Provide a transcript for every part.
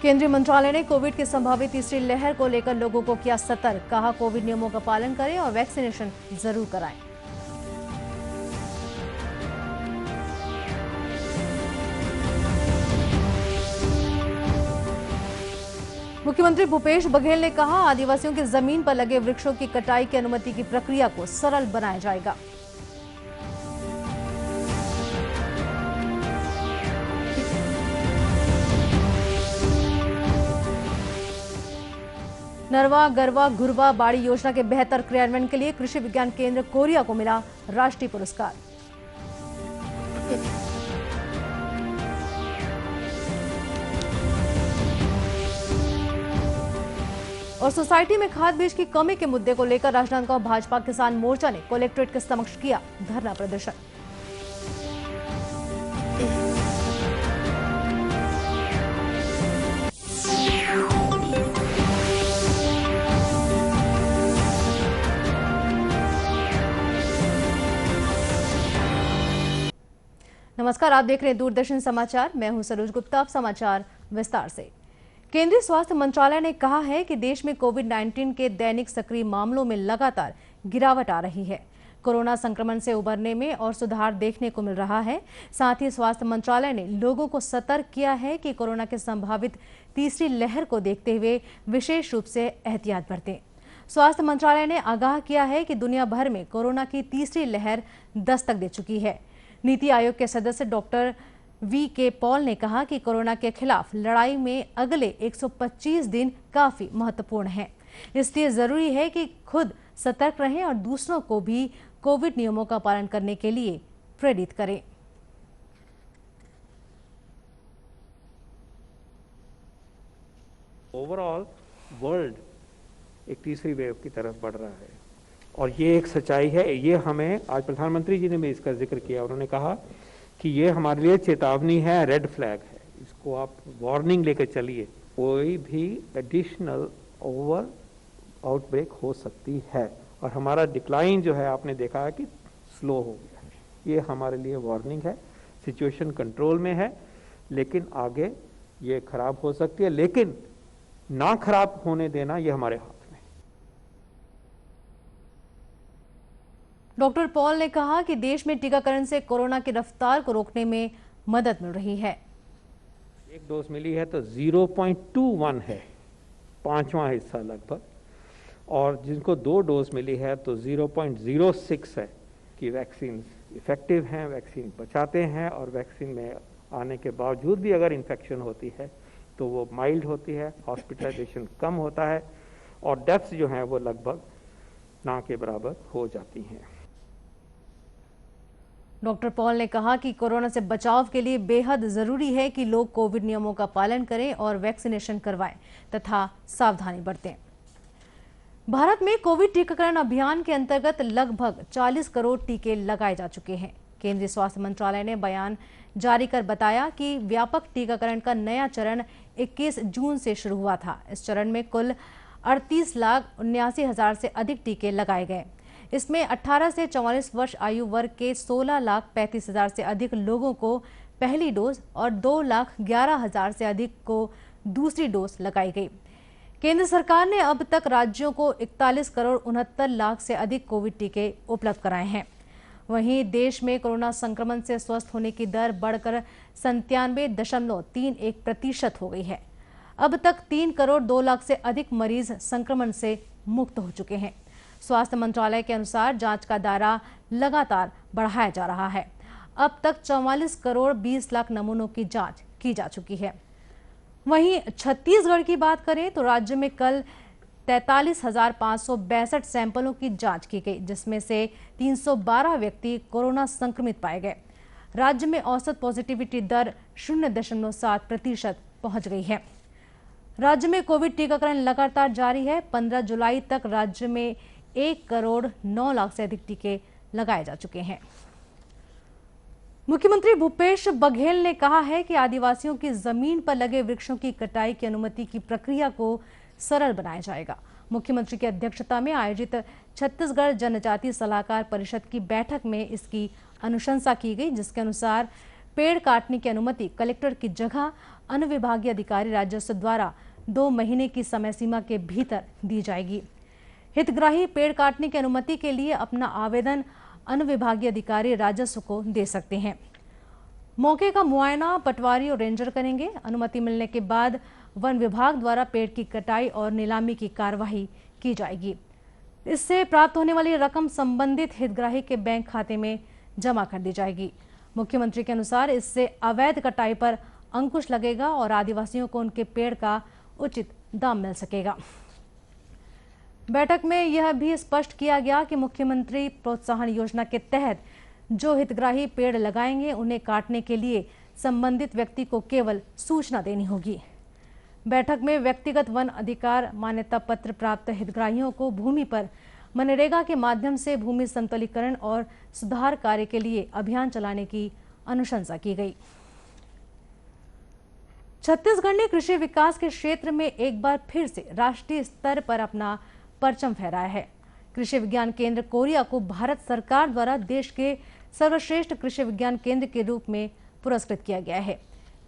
केंद्रीय मंत्रालय ने कोविड की संभावित तीसरी लहर को लेकर लोगों को किया सतर्क। कहा, कोविड नियमों का पालन करें और वैक्सीनेशन जरूर कराएं। मुख्यमंत्री भूपेश बघेल ने कहा, आदिवासियों की जमीन पर लगे वृक्षों की कटाई की अनुमति की प्रक्रिया को सरल बनाया जाएगा। नरवा, गरवा, घुरवा बाड़ी योजना के बेहतर क्रियान्वयन के लिए कृषि विज्ञान केंद्र कोरिया को मिला राष्ट्रीय पुरस्कार। और सोसाइटी में खाद बीज की कमी के मुद्दे को लेकर राजनांदगांव भाजपा किसान मोर्चा ने कलेक्ट्रेट के समक्ष किया धरना प्रदर्शन। नमस्कार, आप देख रहे हैं दूरदर्शन समाचार। मैं हूं सरोज गुप्ता। अब समाचार विस्तार से। केंद्रीय स्वास्थ्य मंत्रालय ने कहा है कि देश में कोविड-19 के दैनिक सक्रिय मामलों में लगातार गिरावट आ रही है। कोरोना संक्रमण से उबरने में और सुधार देखने को मिल रहा है। साथ ही स्वास्थ्य मंत्रालय ने लोगों को सतर्क किया है कि कोरोना के संभावित तीसरी लहर को देखते हुए विशेष रूप से एहतियात बरतें। स्वास्थ्य मंत्रालय ने आगाह किया है कि दुनिया भर में कोरोना की तीसरी लहर दस्तक दे चुकी है। नीति आयोग के सदस्य डॉक्टर वी.के. पॉल ने कहा कि कोरोना के खिलाफ लड़ाई में अगले 125 दिन काफी महत्वपूर्ण हैं। इसलिए जरूरी है कि खुद सतर्क रहें और दूसरों को भी कोविड नियमों का पालन करने के लिए प्रेरित करें। ओवरऑल वर्ल्ड एक तीसरी वेव की तरफ बढ़ रहा है और ये एक सच्चाई है। ये हमें आज प्रधानमंत्री जी ने भी इसका जिक्र किया। उन्होंने कहा कि ये हमारे लिए चेतावनी है, रेड फ्लैग है, इसको आप वार्निंग लेकर चलिए। कोई भी एडिशनल ओवर आउटब्रेक हो सकती है और हमारा डिक्लाइन जो है आपने देखा है कि स्लो हो गया है। ये हमारे लिए वार्निंग है। सिचुएशन कंट्रोल में है लेकिन आगे ये खराब हो सकती है, लेकिन ना खराब होने देना ये हमारे हाथ। डॉक्टर पॉल ने कहा कि देश में टीकाकरण से कोरोना की रफ्तार को रोकने में मदद मिल रही है। एक डोज मिली है तो 0.21 है, पांचवां हिस्सा लगभग, और जिनको 2 डोज मिली है तो 0.06 है कि वैक्सीन इफेक्टिव हैं, वैक्सीन बचाते हैं और वैक्सीन में आने के बावजूद भी अगर इन्फेक्शन होती है तो वो माइल्ड होती है, हॉस्पिटलाइजेशन कम होता है और डेथ्स जो हैं वो लगभग ना के बराबर हो जाती हैं। डॉक्टर पॉल ने कहा कि कोरोना से बचाव के लिए बेहद जरूरी है कि लोग कोविड नियमों का पालन करें और वैक्सीनेशन करवाएं तथा सावधानी बरतें। भारत में कोविड टीकाकरण अभियान के अंतर्गत लगभग 40 करोड़ टीके लगाए जा चुके हैं। केंद्रीय स्वास्थ्य मंत्रालय ने बयान जारी कर बताया कि व्यापक टीकाकरण का नया चरण 21 जून से शुरू हुआ था। इस चरण में कुल 38,79,000 से अधिक टीके लगाए गए। इसमें 18 से 44 वर्ष आयु वर्ग के 16,35,000 से अधिक लोगों को पहली डोज और 2,11,000 से अधिक को दूसरी डोज लगाई गई। केंद्र सरकार ने अब तक राज्यों को 41 करोड़ 69 लाख से अधिक कोविड टीके उपलब्ध कराए हैं। वहीं देश में कोरोना संक्रमण से स्वस्थ होने की दर बढ़कर 97.31% हो गई है। अब तक 3 करोड़ 2 लाख से अधिक मरीज संक्रमण से मुक्त हो चुके हैं। स्वास्थ्य मंत्रालय के अनुसार जांच का दायरा लगातार बढ़ाया जा रहा है। अब तक 44 करोड़ 20 लाख नमूनों की जांच की जा चुकी है। वहीं छत्तीसगढ़ की बात करें तो राज्य में कल 43,562 सैंपलों की जांच की गई, जिसमें से 312 व्यक्ति कोरोना संक्रमित पाए गए। राज्य में औसत पॉजिटिविटी दर 0.7% पहुंच गई है। राज्य में कोविड टीकाकरण लगातार जारी है। 15 जुलाई तक राज्य में 1 करोड़ 9 लाख से अधिक टीके लगाए जा चुके हैं। मुख्यमंत्री भूपेश बघेल ने कहा है कि आदिवासियों की जमीन पर लगे वृक्षों की कटाई की अनुमति की प्रक्रिया को सरल बनाया जाएगा। मुख्यमंत्री की अध्यक्षता में आयोजित छत्तीसगढ़ जनजातीय सलाहकार परिषद की बैठक में इसकी अनुशंसा की गई, जिसके अनुसार पेड़ काटने की अनुमति कलेक्टर की जगह अनुविभागीय अधिकारी राजस्व द्वारा 2 महीने की समय सीमा के भीतर दी जाएगी। हितग्राही पेड़ काटने की अनुमति के लिए अपना आवेदन अनुविभागीय अधिकारी राजस्व को दे सकते हैं। मौके का मुआयना पटवारी और रेंजर करेंगे। अनुमति मिलने के बाद वन विभाग द्वारा पेड़ की कटाई और नीलामी की कार्यवाही की जाएगी। इससे प्राप्त होने वाली रकम संबंधित हितग्राही के बैंक खाते में जमा कर दी जाएगी। मुख्यमंत्री के अनुसार इससे अवैध कटाई पर अंकुश लगेगा और आदिवासियों को उनके पेड़ का उचित दाम मिल सकेगा। बैठक में यह भी स्पष्ट किया गया कि मुख्यमंत्री प्रोत्साहन योजना के तहत जो हितग्राही पेड़ लगाएंगे उन्हें काटने के लिए संबंधित व्यक्ति को केवल सूचना देनी होगी। बैठक में व्यक्तिगत वन अधिकार मान्यता पत्र प्राप्त हितग्राहियों को भूमि पर मनरेगा के माध्यम से भूमि समतलीकरण और सुधार कार्य के लिए अभियान चलाने की अनुशंसा की गई। छत्तीसगढ़ ने कृषि विकास के क्षेत्र में एक बार फिर से राष्ट्रीय स्तर पर अपना परचम फहराया है। कृषि विज्ञान केंद्र कोरिया को भारत सरकार द्वारा देश के सर्वश्रेष्ठ कृषि विज्ञान केंद्र के रूप में पुरस्कृत किया गया है।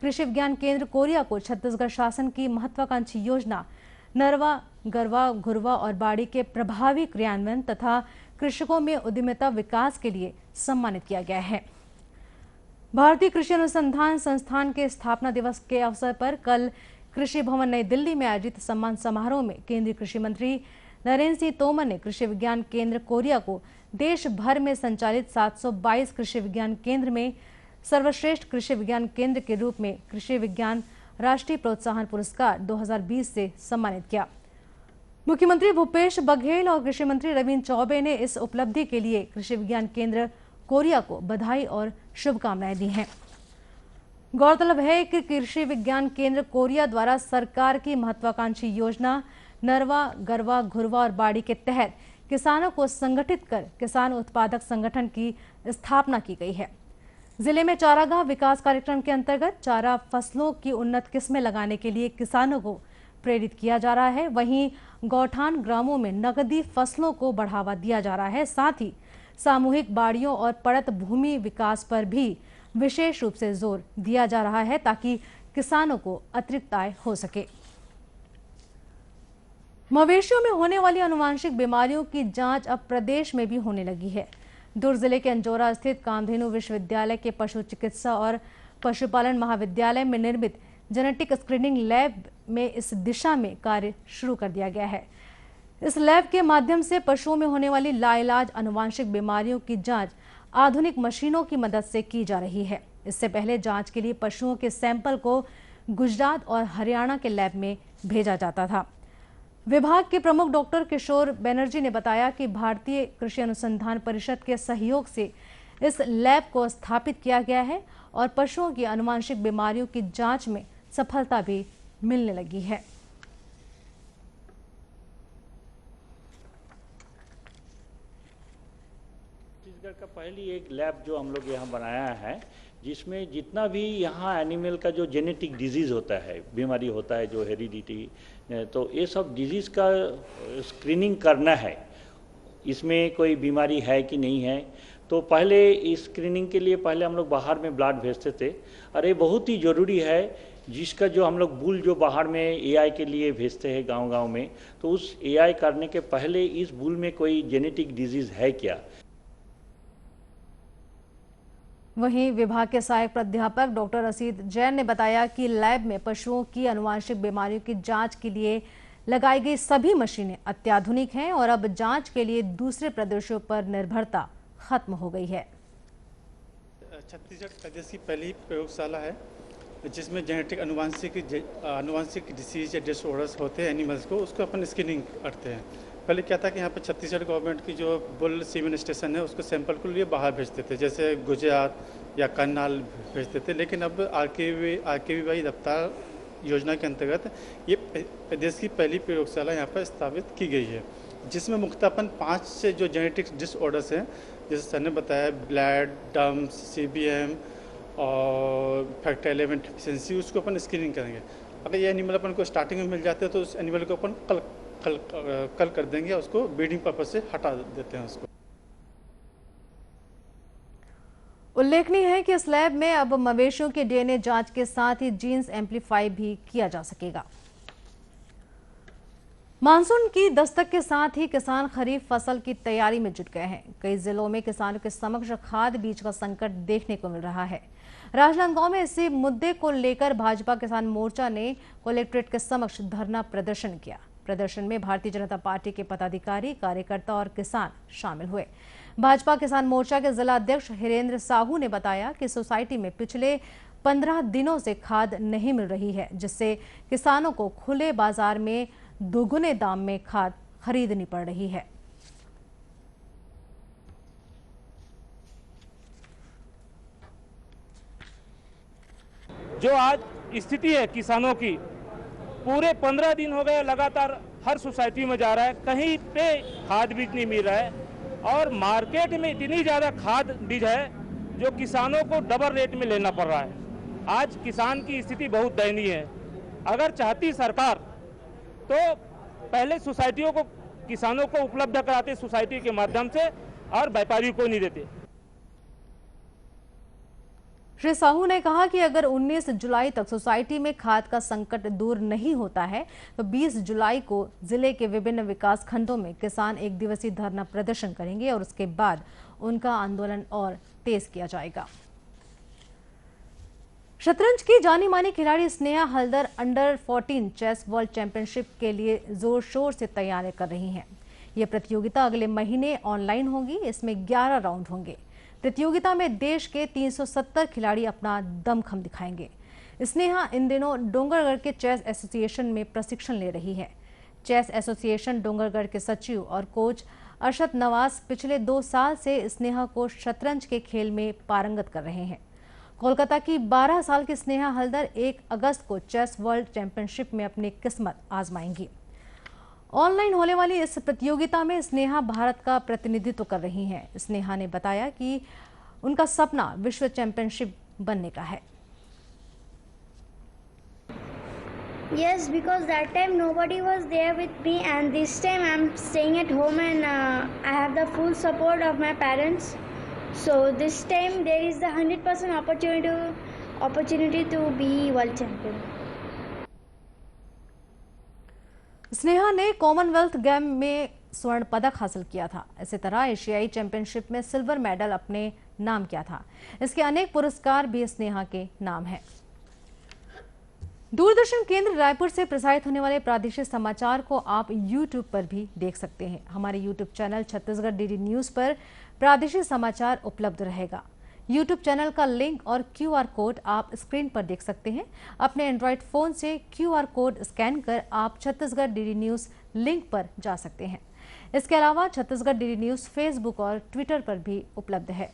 कृषि विज्ञान केंद्र कोरिया को छत्तीसगढ़ शासन की महत्वाकांक्षी योजना नरवा, गरवा, घुरवा और बाड़ी के प्रभावी क्रियान्वयन तथा कृषकों में उद्यमिता विकास के लिए सम्मानित किया गया है। भारतीय कृषि अनुसंधान संस्थान के स्थापना दिवस के अवसर पर कल कृषि भवन नई दिल्ली में आयोजित सम्मान समारोह में केंद्रीय कृषि मंत्री नरेंद्र सिंह तोमर ने कृषि विज्ञान केंद्र कोरिया को देश भर में संचालित 722 कृषि विज्ञान केंद्र में सर्वश्रेष्ठ कृषि विज्ञान केंद्र के रूप में कृषि विज्ञान राष्ट्रीय प्रोत्साहन पुरस्कार 2020 से सम्मानित किया। मुख्यमंत्री भूपेश बघेल और कृषि मंत्री रविन्द्र चौबे ने इस उपलब्धि के लिए कृषि विज्ञान केंद्र कोरिया को बधाई और शुभकामनाएं दी हैं। गौरतलब है कि कृषि विज्ञान केंद्र कोरिया द्वारा सरकार की महत्वाकांक्षी योजना नरवा, गरवा, घुरवा और बाड़ी के तहत किसानों को संगठित कर किसान उत्पादक संगठन की स्थापना की गई है। जिले में चारागाह विकास कार्यक्रम के अंतर्गत चारा फसलों की उन्नत किस्में लगाने के लिए किसानों को प्रेरित किया जा रहा है। वहीं गौठान ग्रामों में नकदी फसलों को बढ़ावा दिया जा रहा है। साथ ही सामूहिक बाड़ियों और पड़त भूमि विकास पर भी विशेष रूप से जोर दिया जा रहा है ताकि किसानों को अतिरिक्त आय हो सके। मवेशियों में होने वाली आनुवांशिक बीमारियों की जांच अब प्रदेश में भी होने लगी है। दुर्ग जिले के अंजोरा स्थित कामधेनु विश्वविद्यालय के पशु चिकित्सा और पशुपालन महाविद्यालय में निर्मित जेनेटिक स्क्रीनिंग लैब में इस दिशा में कार्य शुरू कर दिया गया है। इस लैब के माध्यम से पशुओं में होने वाली लाइलाज आनुवांशिक बीमारियों की जांच आधुनिक मशीनों की मदद से की जा रही है। इससे पहले जांच के लिए पशुओं के सैंपल को गुजरात और हरियाणा के लैब में भेजा जाता था। विभाग के प्रमुख डॉक्टर किशोर बनर्जी ने बताया कि भारतीय कृषि अनुसंधान परिषद के सहयोग से इस लैब को स्थापित किया गया है और पशुओं की आनुवांशिक बीमारियों की जांच में सफलता भी मिलने लगी है। छत्तीसगढ़ का पहली एक लैब जो हम लोग यहाँ बनाया है, जिसमें जितना भी यहाँ एनिमल का जो जेनेटिक डिजीज़ होता है, बीमारी होता है जो हेरिडिटी, तो ये सब डिजीज़ का स्क्रीनिंग करना है, इसमें कोई बीमारी है कि नहीं है। तो पहले इस स्क्रीनिंग के लिए पहले हम लोग बाहर में ब्लड भेजते थे और ये बहुत ही ज़रूरी है, जिसका जो हम लोग बुल जो बाहर में एआई के लिए भेजते हैं गांव-गांव में, तो उस एआई करने के पहले इस बुल में कोई जेनेटिक डिजीज़ है क्या। वहीं विभाग के सहायक प्राध्यापक डॉक्टर असीत जैन ने बताया कि लैब में पशुओं की आनुवांशिक बीमारियों की जांच के लिए लगाई गई सभी मशीनें अत्याधुनिक हैं और अब जांच के लिए दूसरे प्रदेशों पर निर्भरता खत्म हो गई है। छत्तीसगढ़ प्रदेश की पहली प्रयोगशाला है जिसमें जेनेटिक आनुवांशिक डिसीज या डिसऑर्डर्स होते हैं एनिमल्स को, उसको अपन स्क्रीनिंग करते हैं। पहले क्या था कि यहाँ पर छत्तीसगढ़ गवर्नमेंट की जो बुल सीमेन स्टेशन है उसको सैंपल को लिए बाहर भेजते थे, जैसे गुजरात या करनाल भेजते थे। लेकिन अब आरकेवीवाई रफ्तार योजना के अंतर्गत ये प्रदेश की पहली प्रयोगशाला यहाँ पर स्थापित की गई है, जिसमें मुख्यतः 5 से जो जेनेटिक डिसऑर्डर्स हैं, जैसे सर ने बताया ब्लैड, डम्स, सीबीएम और फैक्टर 11 डिफिशिएंसी, उसको अपन स्क्रीनिंग करेंगे। अगर ये एनिमल अपन को स्टार्टिंग में मिल जाते हैं तो उस एनिमल को अपन कल कर देंगे, उसको ब्रीडिंग पर्पज से हटा देते हैं उसको। उल्लेखनीय है कि इस लैब में अब मवेशियों के डीएनए जांच के साथ ही जीन्स एम्पलीफाई भी किया जा सकेगा। मानसून की दस्तक के साथ ही किसान खरीफ फसल की तैयारी में जुट गए हैं। कई जिलों में किसानों के समक्ष खाद बीज का संकट देखने को मिल रहा है। राजनांदगांव में इसी मुद्दे को लेकर भाजपा किसान मोर्चा ने कलेक्ट्रेट के समक्ष धरना प्रदर्शन किया। प्रदर्शन में भारतीय जनता पार्टी के पदाधिकारी, कार्यकर्ता और किसान शामिल हुए। भाजपा किसान मोर्चा के जिला अध्यक्ष हिरेंद्र साहू ने बताया कि सोसाइटी में पिछले 15 दिनों से खाद नहीं मिल रही है, जिससे किसानों को खुले बाजार में दोगुने दाम में खाद खरीदनी पड़ रही है। जो आज स्थिति है किसानों की, पूरे 15 दिन हो गए लगातार हर सोसाइटी में जा रहा है, कहीं पे खाद बीज नहीं मिल रहा है और मार्केट में इतनी ज़्यादा खाद बीज है जो किसानों को डबल रेट में लेना पड़ रहा है। आज किसान की स्थिति बहुत दयनीय है। अगर चाहती सरकार तो पहले सोसाइटियों को, किसानों को उपलब्ध कराते सोसाइटी के माध्यम से और व्यापारियों को नहीं देते। श्री साहू ने कहा कि अगर 19 जुलाई तक सोसाइटी में खाद का संकट दूर नहीं होता है तो 20 जुलाई को जिले के विभिन्न विकास खंडों में किसान एक दिवसीय धरना प्रदर्शन करेंगे और उसके बाद उनका आंदोलन और तेज किया जाएगा। शतरंज की जानी मानी खिलाड़ी Sneha Haldar under 14 chess world championship के लिए जोर शोर से तैयारी कर रही हैं। यह प्रतियोगिता अगले महीने ऑनलाइन होगी। इसमें 11 राउंड होंगे। प्रतियोगिता में देश के 370 खिलाड़ी अपना दमखम दिखाएंगे। स्नेहा इन दिनों डोंगरगढ़ के चेस एसोसिएशन में प्रशिक्षण ले रही है। चेस एसोसिएशन डोंगरगढ़ के सचिव और कोच अरशद नवाज पिछले 2 साल से स्नेहा को शतरंज के खेल में पारंगत कर रहे हैं। कोलकाता की 12 साल की स्नेहा हल्दर 1 अगस्त को चेस वर्ल्ड चैंपियनशिप में अपनी किस्मत आजमाएंगी। ऑनलाइन होने वाली इस प्रतियोगिता में स्नेहा भारत का प्रतिनिधित्व कर रही हैं। स्नेहा ने बताया कि उनका सपना विश्व चैंपियनशिप बनने का है। Yes, because that time nobody was there with me, and this time I'm staying at home and I have the full support of my parents. So this time there is the 100% opportunity to be world champion. Sneha ने Commonwealth game में स्वर्ण पदक हासिल किया था। इसी तरह एशियाई चैंपियनशिप में सिल्वर मेडल अपने नाम किया था। इसके अनेक पुरस्कार भी स्नेहा के नाम हैं। दूरदर्शन केंद्र रायपुर से प्रसारित होने वाले प्रादेशिक समाचार को आप YouTube पर भी देख सकते हैं। हमारे YouTube channel Chhattisgarh DD news पर प्रादेशिक समाचार उपलब्ध रहेगा। YouTube चैनल का लिंक और QR कोड आप स्क्रीन पर देख सकते हैं। अपने एंड्रॉयड फोन से QR कोड स्कैन कर आप छत्तीसगढ़ DD न्यूज लिंक पर जा सकते हैं। इसके अलावा छत्तीसगढ़ DD न्यूज फेसबुक और ट्विटर पर भी उपलब्ध है।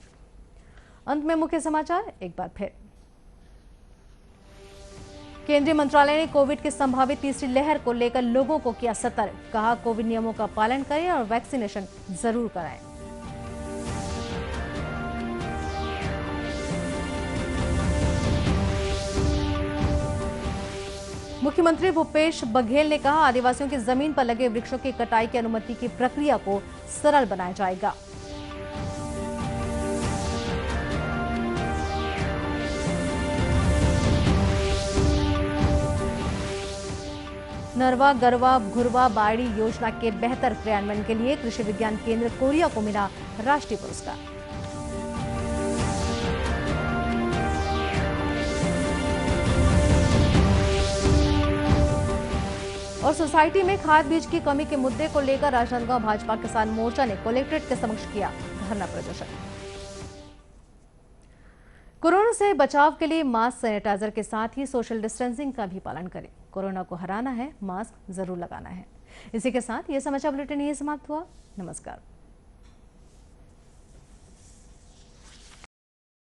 अंत में मुख्य समाचार एक बार फिर। केंद्रीय मंत्रालय ने कोविड की संभावित तीसरी लहर को लेकर लोगों को किया सतर्क। कहा कोविड नियमों का पालन करें और वैक्सीनेशन जरूर कराएं। मुख्यमंत्री भूपेश बघेल ने कहा आदिवासियों की जमीन पर लगे वृक्षों की कटाई की अनुमति की प्रक्रिया को सरल बनाया जाएगा। नरवा, गरवा, घुरवा, बाड़ी योजना के बेहतर क्रियान्वयन के लिए कृषि विज्ञान केंद्र कोरिया को मिला राष्ट्रीय पुरस्कार। और सोसाइटी में खाद बीज की कमी के मुद्दे को लेकर राजनांदगांव भाजपा किसान मोर्चा ने कलेक्ट्रेट के समक्ष किया धरना प्रदर्शन। कोरोना से बचाव के लिए मास्क, सैनिटाइजर के साथ ही सोशल डिस्टेंसिंग का भी पालन करें। कोरोना को हराना है, मास्क जरूर लगाना है। इसी के साथ ये समाचार बुलेटिन यही समाप्त हुआ। नमस्कार।